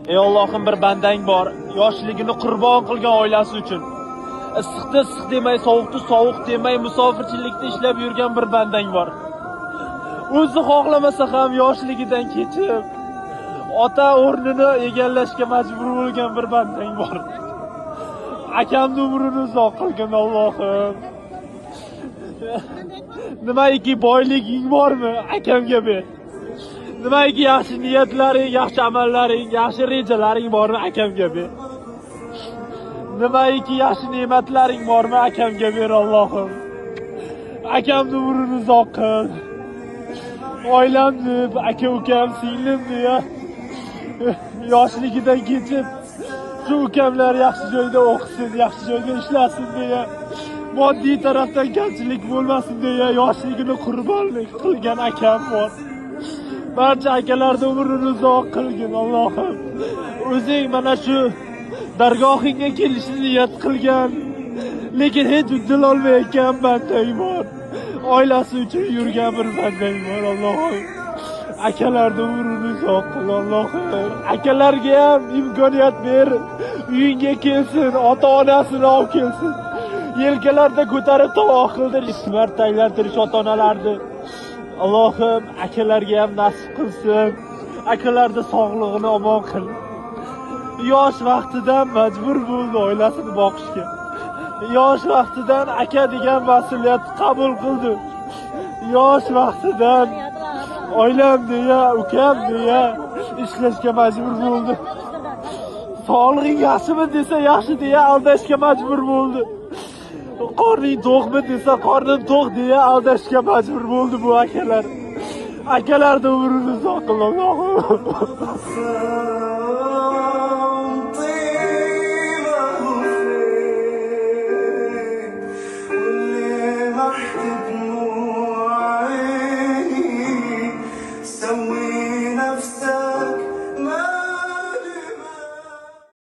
Ey Allohim, bir bandang bor, yoshligini qurbon qilgan oilasi uchun. Issiqda issiq demay, sovuqda sovuq demay, musofirchilikda ishlab yurgan bir bandang bor. O'zi xohlamasa ham yoshligidan kechib ota o'rnini egallashga majbur bo'lgan bir bandang bor. Akamni umrini uzoq qilgin Allohim. Nimaiki boyliging bormi, akamga ber. Nimaiki yaxshi niyatlaring, yaxshi amallaring, yaxshi rejalaring bormi, akamga ber. Nimaiki yaxshi ne'matlaring bormi, akamga ber Allohim. Akamni umrini uzoq qil. Oilamni, aka-ukam, singlimni yoshligidan kechib shu ukamlar yaxshi joyda o'qisin, yaxshi joyda ishlasin deya, moddiy tarafdan kamchilik bo'lmasin deya yoshligini qurbonlik qilgan akam bor. Barcha akalarning umrini uzoq qilgin Allohim. O'zing mana shu dargohingga kelishni niyat qilgan, lekin hech uddal olmayotgan bandang bor. Oilasi uchun yurgan bir bandang bor Allohim. Akalarning umrini uzoq qil Allohim. Akalarga ham imkoniyat ber, uyingga kelsin, ota-onasini olib kelsin. Yelkalarda ko'tarib tovoq qildirish, marta aylantirish ota-onalarni. Allohim akalarga ham nasib qilsin. Akalarda sog'lig'ini omon qil. Yosh vaqtidan majbur bo'ldi oilasini boqishga. Yosh vaqtidan aka degan mas'uliyatni qabul qildi. Yosh vaqtidan oilam deya, ukam deya ishlashga majbur bo'ldi. Sog'lig'ing yaxshimi desa yaxshi deya aldashga majbur bo'ldi. Qorning to'qmi desa qornim to'q deya aldashga majbur bo'ldi bu akalar. Akalarning umrini uzoq qil Allohim.